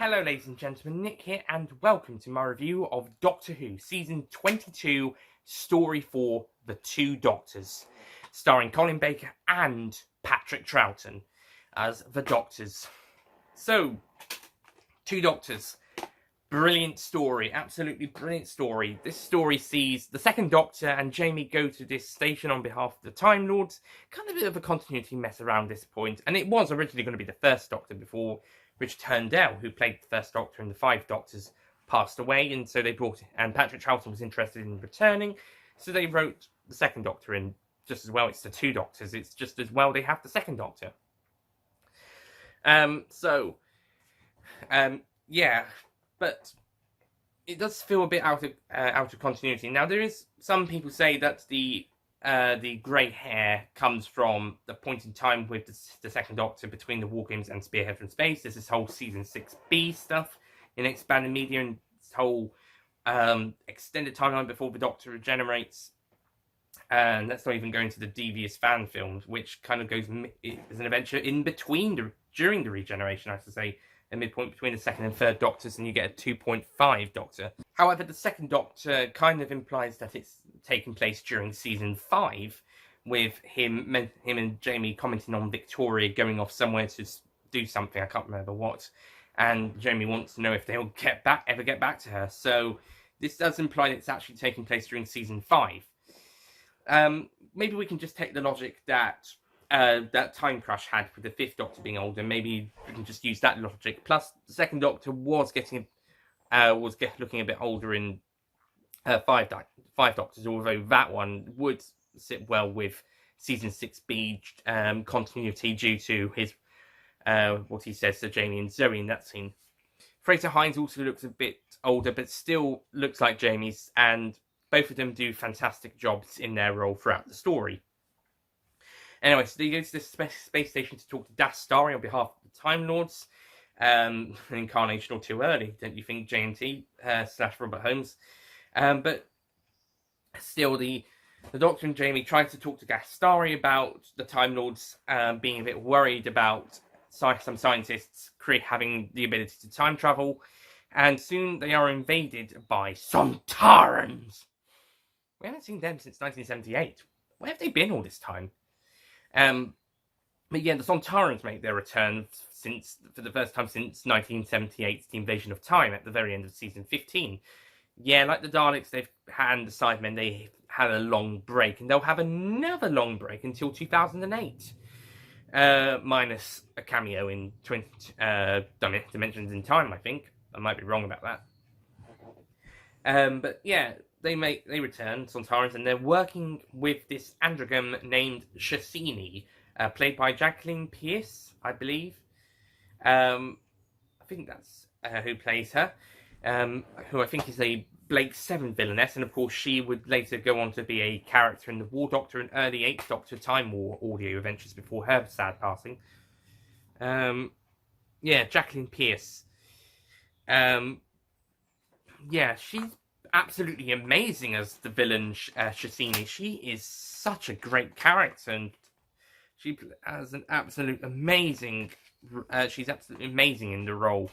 Hello ladies and gentlemen, Nick here and welcome to my review of Doctor Who Season 22, Story 4, The Two Doctors, starring Colin Baker and Patrick Troughton as the Doctors. So, Two Doctors, brilliant story, absolutely brilliant story. This story sees the second Doctor and Jamie go to this station on behalf of the Time Lords, kind of a bit of a continuity mess around this point, and it was originally going to be the first Doctor before Richard Turndale, who played the first Doctor in the Five Doctors, passed away, and so they brought and Patrick Troughton was interested in returning, so they wrote the second Doctor in just as well. It's the Two Doctors. It's just as well they have the second Doctor. Yeah, but it does feel a bit out of continuity. Now, there is some people say that the grey hair comes from the point in time with the second Doctor between the War Games and Spearhead from Space. There's this whole Season 6B stuff in expanded media and this whole extended timeline before the Doctor regenerates. And let's not even go into the devious fan films, which kind of goes as an adventure in between, during the regeneration, I should say, a midpoint between the second and third Doctors, and you get a 2.5 Doctor. However, the second Doctor kind of implies that it's taking place during Season 5, with him and Jamie commenting on Victoria going off somewhere to do something, I can't remember what, and Jamie wants to know if they'll ever get back to her. So this does imply that it's actually taking place during Season 5. Maybe we can just take the logic that that Time Crush had with the fifth Doctor being older. Maybe we can just use that logic. Plus, the second Doctor was looking a bit older in Five Doctors, although that one would sit well with Season 6B continuity due to his what he says to Jamie and Zoe in that scene. Fraser Hines also looks a bit older, but still looks like Jamie's, and both of them do fantastic jobs in their role throughout the story. Anyway, so they go to this space station to talk to Das Starry on behalf of the Time Lords. An incarnation or two early, don't you think, JNT / Robert Holmes? But still, the Doctor and Jamie try to talk to Das Starry about the Time Lords being a bit worried about some scientists having the ability to time travel, and soon they are invaded by Sontarans. We haven't seen them since 1978. Where have they been all this time? But yeah, the Sontarans make their return for the first time since 1978's The Invasion of Time at the very end of Season 15. Yeah, like the Daleks, they've had the Cybermen, they had a long break, and they'll have another long break until 2008. Minus a cameo in Dimensions in Time, I think. I might be wrong about that. But yeah, they return, Sontarans, and they're working with this androgyne named Shasini, played by Jacqueline Pearce, I believe. I think that's who plays her, who I think is a Blake 7 villainess, and of course she would later go on to be a character in the War Doctor and early 8th Doctor Time War audio adventures before her sad passing. Yeah, Jacqueline Pearce. Yeah, she's absolutely amazing as the villain Shasini. She is such a great character, and she has an absolute amazing. She's absolutely amazing in the role,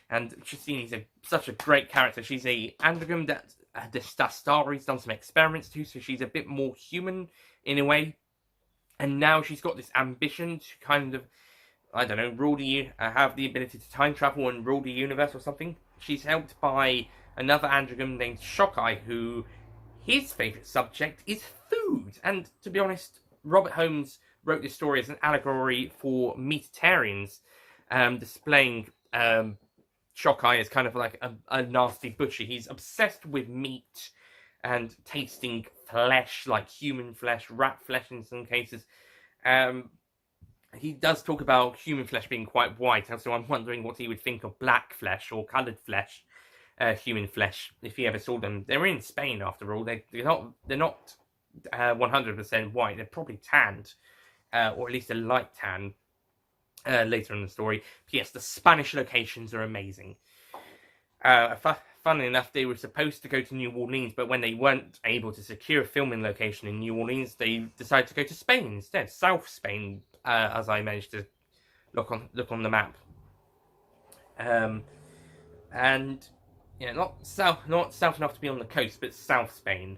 and Shasini's such a great character. She's a androgyne that Das Starry's done some experiments to, so she's a bit more human in a way. And now she's got this ambition to kind of, I don't know, have the ability to time travel and rule the universe or something. She's helped by another androgyne named Shockeye, who his favourite subject is food. And to be honest, Robert Holmes wrote this story as an allegory for meatitarians, displaying Shockeye as kind of like a nasty butcher. He's obsessed with meat and tasting flesh, like human flesh, rat flesh in some cases. And he does talk about human flesh being quite white, and so I'm wondering what he would think of black flesh or coloured flesh, human flesh, if he ever saw them. They're in Spain, after all. They're not 100% white. They're probably tanned, or at least a light tan. Later in the story. But yes, the Spanish locations are amazing. Funnily enough, they were supposed to go to New Orleans, but when they weren't able to secure a filming location in New Orleans, they decided to go to Spain instead, South Spain, as I managed to look on the map. And yeah, not south enough to be on the coast, but South Spain.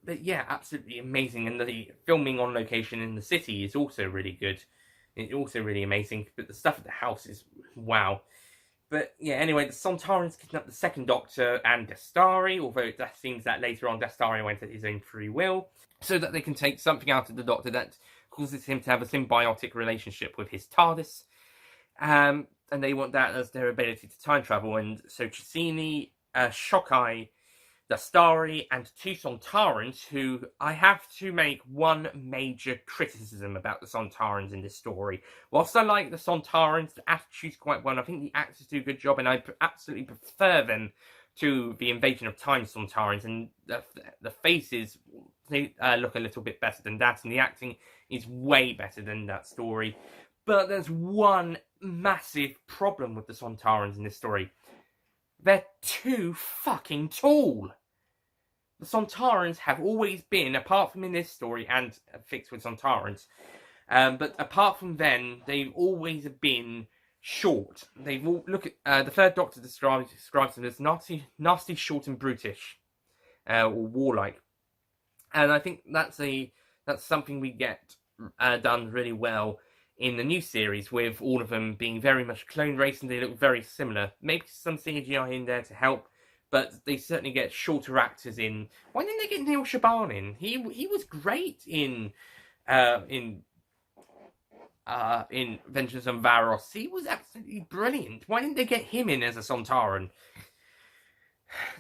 But yeah, absolutely amazing, and the filming on location in the city is also really good. It's also really amazing, but the stuff at the house is wow. But yeah, anyway, the Sontarans kidnap the second Doctor and Dastari, although it seems that later on Dastari went at his own free will, so that they can take something out of the Doctor that causes him to have a symbiotic relationship with his TARDIS. And they want that as their ability to time travel, and so Chesini, Shokai, Dastari, and two Sontarans, who I have to make one major criticism about the Sontarans in this story. Whilst I like the Sontarans, the attitude's quite well, I think the actors do a good job, and I absolutely prefer them to the Invasion of Time Sontarans, and the faces, they look a little bit better than that, and the acting is way better than that story. But there's one massive problem with the Sontarans in this story. They're too fucking tall. The Sontarans have always been, apart from in this story and fixed with Sontarans, but apart from then, they've always been short. They've all the third Doctor describes them as nasty, short, and brutish, or warlike, and I think that's something we get done really well in the new series, with all of them being very much clone race, and they look very similar. Maybe some CGI in there to help, but they certainly get shorter actors in. Why didn't they get Neil Shaban in? He was great in Vengeance on Varos. He was absolutely brilliant. Why didn't they get him in as a Sontaran?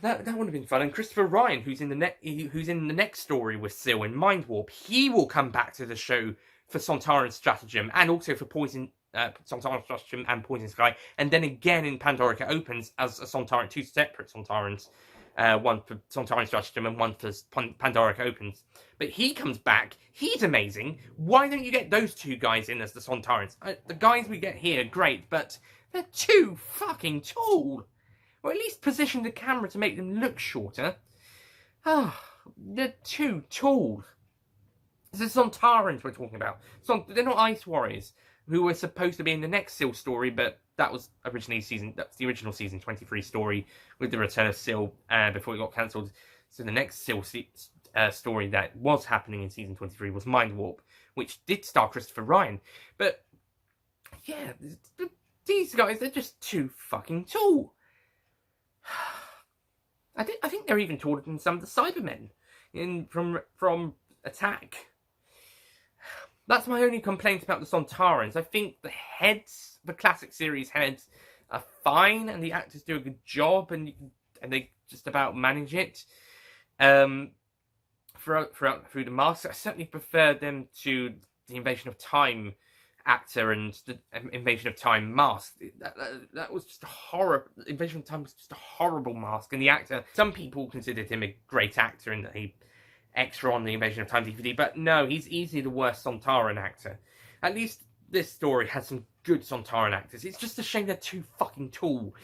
That would have been fun. And Christopher Ryan, who's in the next story with Sil in Mind Warp, he will come back to the show for Sontaran Stratagem, and also for Sontaran Stratagem and Poison Sky, and then again in Pandorica Opens as a Sontaran, two separate Sontarans, one for Sontaran Stratagem and one for Pandorica Opens. But he comes back, he's amazing. Why don't you get those two guys in as the Sontarans? The guys we get here, great, but they're too fucking tall. Or at least position the camera to make them look shorter. They're too tall. This is Sontarans we're talking about. They're not Ice Warriors, who were supposed to be in the next Sil story, but that's the original season 23 story with the return of Sil before it got cancelled. So the next Sil story that was happening in season 23 was Mind Warp, which did star Christopher Ryan. But yeah, these guys, they're just too fucking tall. I think they're even taller than some of the Cybermen from Attack. That's my only complaint about the Sontarans. I think the heads, the classic series heads, are fine, and the actors do a good job, and they just about manage it. Through the masks, I certainly prefer them to the Invasion of Time actor and the Invasion of Time mask. That was just a horror. Invasion of Time was just a horrible mask, and the actor. Some people considered him a great actor, and that he extra on the Invasion of Time DVD, but no, he's easily the worst Sontaran actor. At least this story has some good Sontaran actors. It's just a shame they're too fucking tall.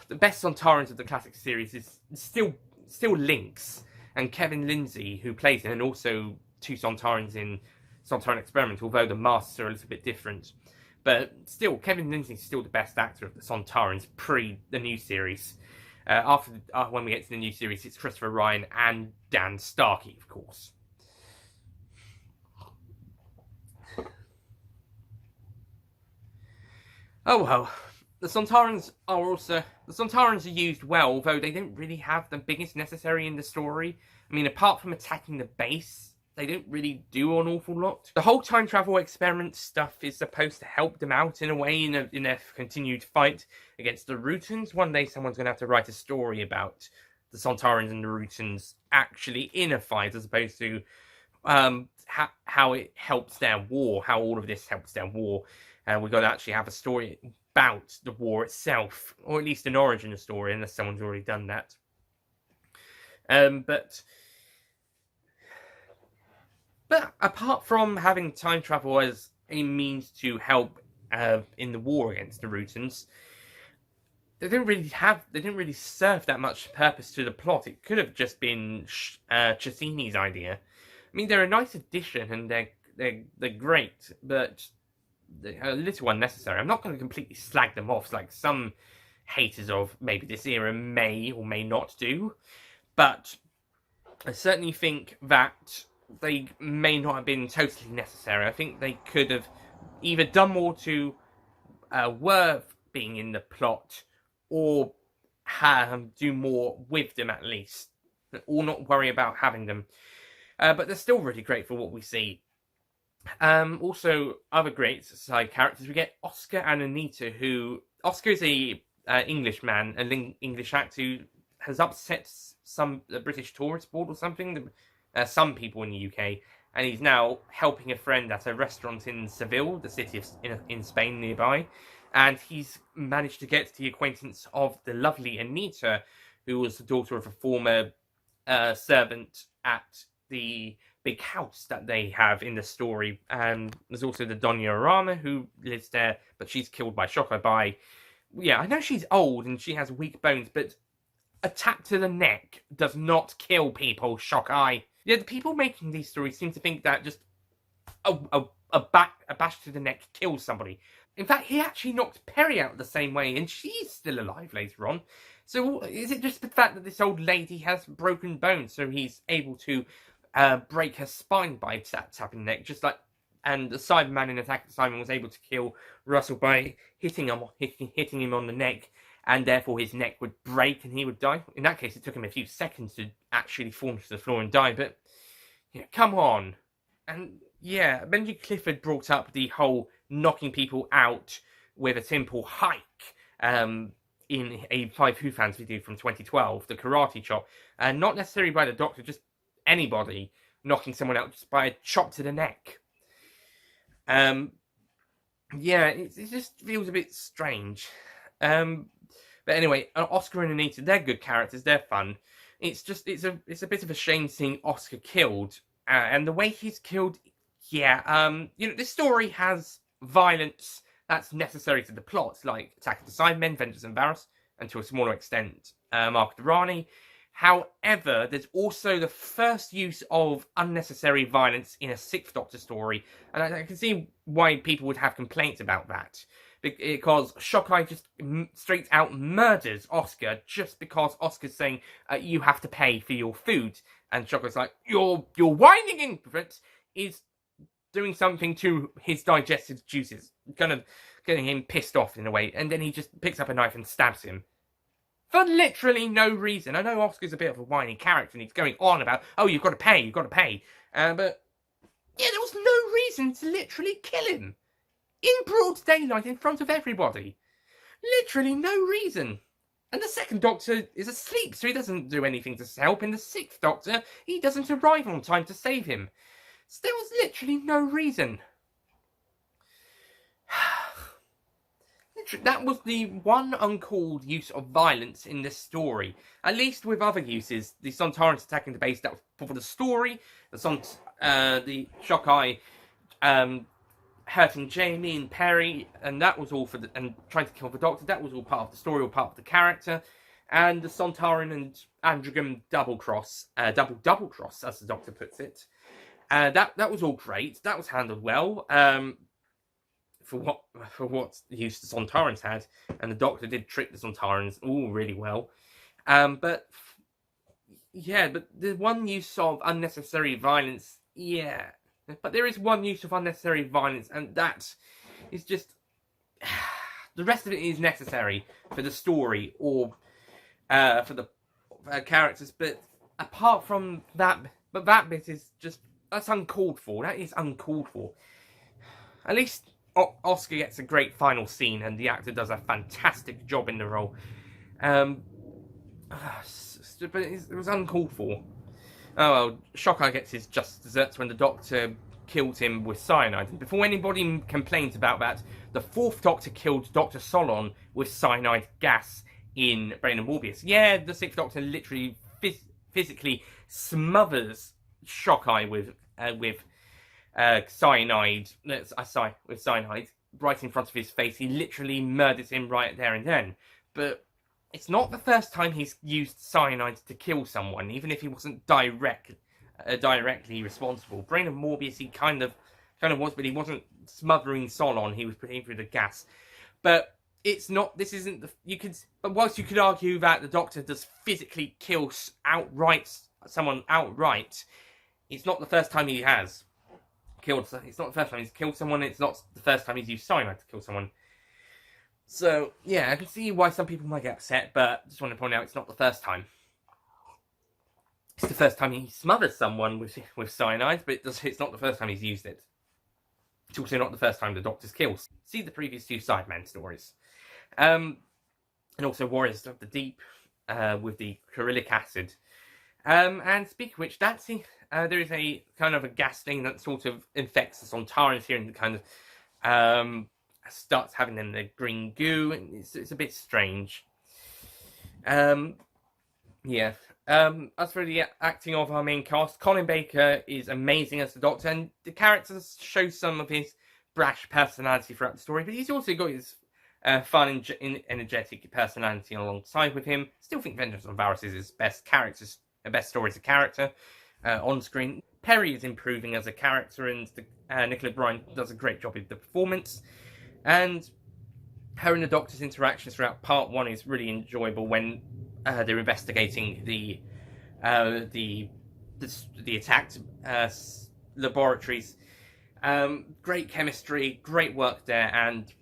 The best Sontarans of the classic series is still Lynx and Kevin Lindsay, who plays him, and also two Sontarans in Sontaran Experiment, although the masks are a little bit different. But still, Kevin Lindsay's still the best actor of the Sontarans pre the new series. When we get to the new series, it's Christopher Ryan and Dan Starkey, of course. Oh well, the Sontarans are used well, although they don't really have the biggest necessary in the story. I mean, apart from attacking the base, they don't really do an awful lot. The whole time travel experiment stuff is supposed to help them out in a way in their continued fight against the Rutans. One day someone's going to have to write a story about the Sontarans and the Rutans actually in a fight, as opposed to how it helps their war, how all of this helps their war. We've got to actually have a story about the war itself, or at least an origin story, unless someone's already done that. But apart from having time travel as a means to help in the war against the Rootans, they didn't really serve that much purpose to the plot. It could have just been Cecchini's idea. I mean, they're a nice addition and they're great, but they're a little unnecessary. I'm not going to completely slag them off like some haters of maybe this era may or may not do, but I certainly think that they may not have been totally necessary. I think they could have either done more to worth being in the plot, or do more with them at least, or not worry about having them. But they're still really great for what we see. Also, other great side characters, we get Oscar and Anita, who... Oscar is a Englishman, an English actor who has upset some British tourist board or something, some people in the UK, and he's now helping a friend at a restaurant in Seville, the city in Spain nearby, and he's managed to get the acquaintance of the lovely Anita, who was the daughter of a former servant at the big house that they have in the story. And there's also the Doña Arama, who lives there, but she's killed by Shokai. Yeah, I know she's old and she has weak bones, but a tap to the neck does not kill people, Shokai. Yeah, the people making these stories seem to think that just a bash to the neck kills somebody. In fact, he actually knocked Perry out the same way, and she's still alive later on. So is it just the fact that this old lady has broken bones, so he's able to break her spine by tapping the neck, just like... And the Cyberman in Attack of the Cybermen was able to kill Russell by hitting him on the neck, and therefore his neck would break and he would die. In that case, it took him a few seconds to actually fall to the floor and die, but... Yeah, come on. And yeah, Benji Clifford brought up the whole knocking people out with a simple hike in a 5 Who Fans video from 2012, the karate chop. And not necessarily by the Doctor, just anybody knocking someone out just by a chop to the neck. Yeah, it just feels a bit strange. But anyway, Oscar and Anita, they're good characters, they're fun. It's a bit of a shame seeing Oscar killed, and the way he's killed. Yeah, this story has violence that's necessary to the plot, like Attack of the Cybermen, Vengeance and Varus, and to a smaller extent, Mark of the Rani. However, there's also the first use of unnecessary violence in a Sixth Doctor story, and I can see why people would have complaints about that. Because Shokai just straight out murders Oscar just because Oscar's saying, you have to pay for your food. And Shokai's like, your whining infant is doing something to his digestive juices, kind of getting him pissed off in a way. And then he just picks up a knife and stabs him. For literally no reason. I know Oscar's a bit of a whiny character and he's going on about, oh, you've got to pay. But yeah, there was no reason to literally kill him. In broad daylight, in front of everybody. Literally no reason. And the Second Doctor is asleep, so he doesn't do anything to help. In the Sixth Doctor, he doesn't arrive on time to save him. So there was literally no reason. That was the one uncalled use of violence in this story. At least with other uses, the Sontarans attacking the base, that was for the story. The Shokai hurting Jamie and Perry, and that was all and trying to kill the Doctor, that was all part of the story, all part of the character. And the Sontaran and Androgam double cross, as the Doctor puts it. That was all great. That was handled well. For what use the Sontarans had, and the Doctor did trick the Sontarans all really well. But the one use of unnecessary violence, yeah. But there is one use of unnecessary violence, and that is just... The rest of it is necessary for the story, or for the characters, but apart from that... But that bit is just... That's uncalled for. That is uncalled for. At least Oscar gets a great final scene, and the actor does a fantastic job in the role. But it was uncalled for. Oh well, Shockeye gets his just desserts when the Doctor killed him with cyanide. And before anybody complains about that, the fourth Doctor killed Dr. Solon with cyanide gas in Brain and Morbius. Yeah, the sixth Doctor literally physically smothers Shockeye with cyanide. With cyanide right in front of his face. He literally murders him right there and then. But it's not the first time he's used cyanide to kill someone, even if he wasn't directly responsible. Brain of Morbius, he kind of was, but he wasn't smothering Solon. He was putting him through the gas. But it's not. This isn't the. But whilst you could argue that the Doctor does physically kill someone outright, it's not the first time he has killed. It's not the first time he's killed someone. It's not the first time he's used cyanide to kill someone. So, yeah, I can see why some people might get upset, but I just want to point out it's not the first time. It's the first time he smothers someone with cyanide, but it's not the first time he's used it. It's also not the first time the Doctor's killed. See the previous two Sideman stories. And also Warriors of the Deep with the Coryllic acid. And speaking of which, there is a kind of a gas thing that sort of infects the Sontarans here and kind of starts having them the green goo, and it's a bit strange. Yeah. As for the acting of our main cast, Colin Baker is amazing as the Doctor, and the characters show some of his brash personality throughout the story, but he's also got his fun and energetic personality alongside with him. Still think Vengeance on Varos is his best story as a character on screen. Perry is improving as a character, and Nicola Bryant does a great job with the performance. And her and the Doctor's interactions throughout part 1 is really enjoyable when they're investigating the attacked laboratories. Great chemistry, great work there, and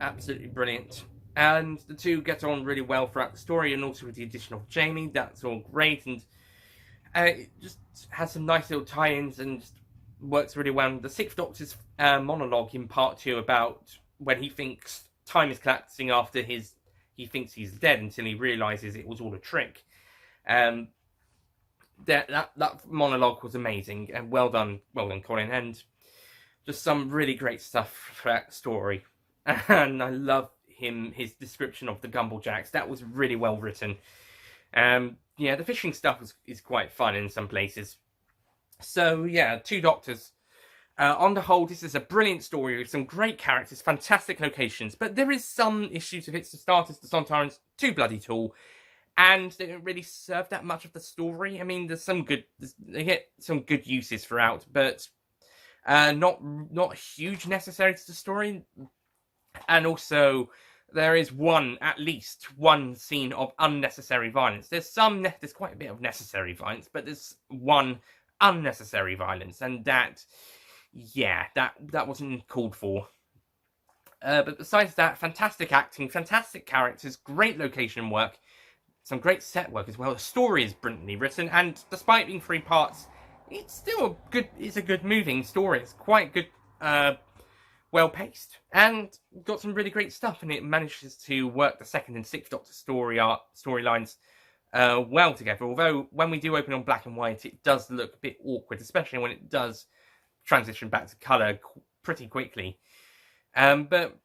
absolutely brilliant. And the two get on really well throughout the story, and also with the addition of Jamie, that's all great, and it just has some nice little tie-ins and just works really well. The Sixth Doctor's monologue in part 2 about when he thinks time is collapsing after he thinks he's dead until he realises it was all a trick. That monologue was amazing, and well done, Colin, and just some really great stuff for that story. And I love his description of the Gumballjacks. That was really well written. Yeah, the fishing stuff is quite fun in some places. So yeah, two Doctors. On the whole, this is a brilliant story with some great characters, fantastic locations, but there is some issues with it. For starters, the Sontarans too bloody tall, and they don't really serve that much of the story. I mean, they get some good uses throughout, but not huge necessary to the story. And also, there is at least one scene of unnecessary violence. There's quite a bit of necessary violence, but there's one unnecessary violence, and that wasn't called for. But besides that, fantastic acting, fantastic characters, great location work, some great set work as well. The story is brilliantly written, and despite being 3 parts, it's still a good moving story. It's quite good, well paced, and got some really great stuff, and it manages to work the second and sixth Doctor storylines well together. Although when we do open on black and white, it does look a bit awkward, especially when it does transition back to colour pretty quickly. But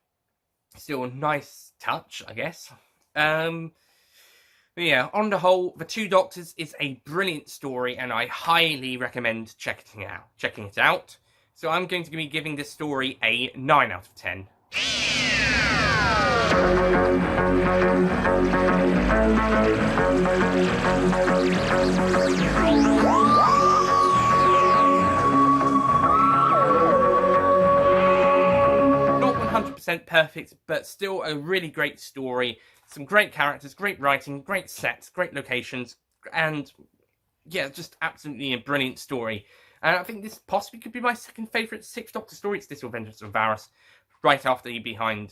still a nice touch, I guess. But yeah, on the whole, The Two Doctors is a brilliant story, and I highly recommend checking it out. So I'm going to be giving this story a 9 out of 10. Not 100% perfect, but still a really great story. Some great characters, great writing, great sets, great locations, and yeah, just absolutely a brilliant story. And I think this possibly could be my second favourite Sixth Doctor story. It's still Vengeance of Varos, right after Attack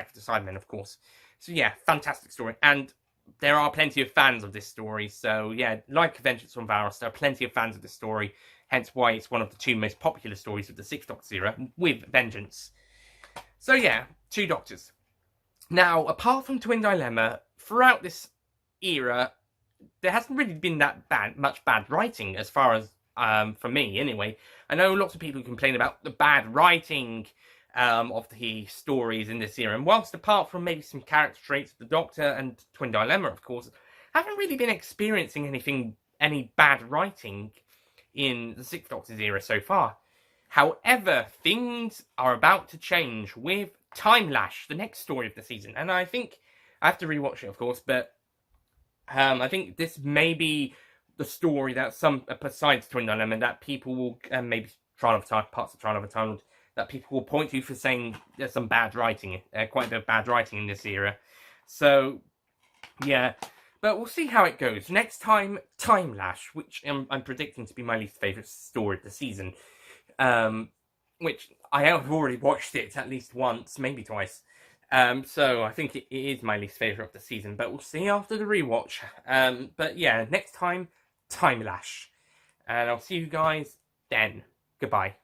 of the Cybermen, of course. So yeah, fantastic story, and there are plenty of fans of this story. So yeah, like Vengeance on Varos, there are plenty of fans of this story. Hence why it's one of the 2 most popular stories of the Sixth Doctor era, with Vengeance. So yeah, Two Doctors. Now, apart from Twin Dilemma, throughout this era, there hasn't really been that much bad writing as far as for me anyway. I know lots of people complain about the bad writing of the stories in this era, and whilst apart from maybe some character traits of the Doctor and Twin Dilemma, of course, haven't really been experiencing any bad writing in the Sixth Doctor's era so far. However, things are about to change with Time Lash, the next story of the season, and I think I have to rewatch it, of course, but I think this may be the story that besides Twin Dilemma, that people will maybe parts of Trial of a Time Lord, that people will point to for saying there's some bad writing, quite a bit of bad writing in this era. So, yeah. But we'll see how it goes. Next time, Time Lash, which I'm predicting to be my least favourite story of the season. Which I have already watched it at least once, maybe twice. So I think it is my least favourite of the season, but we'll see after the rewatch. But yeah, next time, Time Lash. And I'll see you guys then. Goodbye.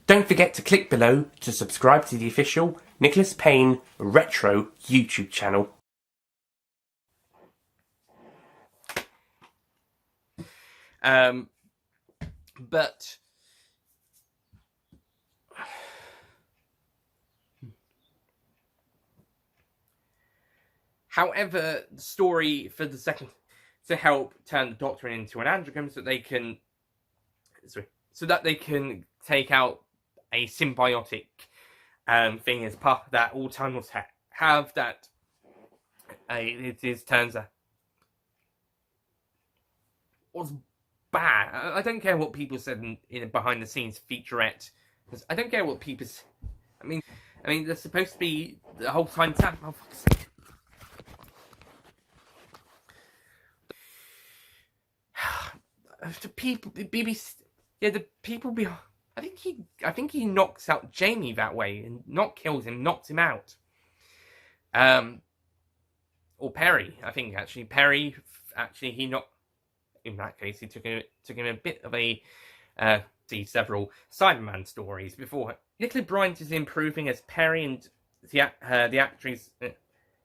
Don't forget to click below to subscribe to the official Nicholas Payne Retro YouTube channel. But however, the story for the second to help turn the Doctor into an androgyne so that they can take out a symbiotic thing as part of that all Time Lords have, that turns out was bad. I don't care what people said in a behind the scenes featurette, because I don't care what people. I mean, they're supposed to be the whole time. Oh, fuck's sake. The people, the BBC, yeah, the people behind. I think he knocks out Jamie that way, and not kills him, knocks him out. Or Perry, I think actually Perry. Actually, he knocked. In that case, he took him a bit of a see several Cyberman stories before. Nicola Bryant is improving as Perry, and the actress.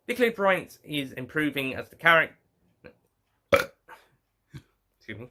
Nicola Bryant is improving as the character. Excuse me.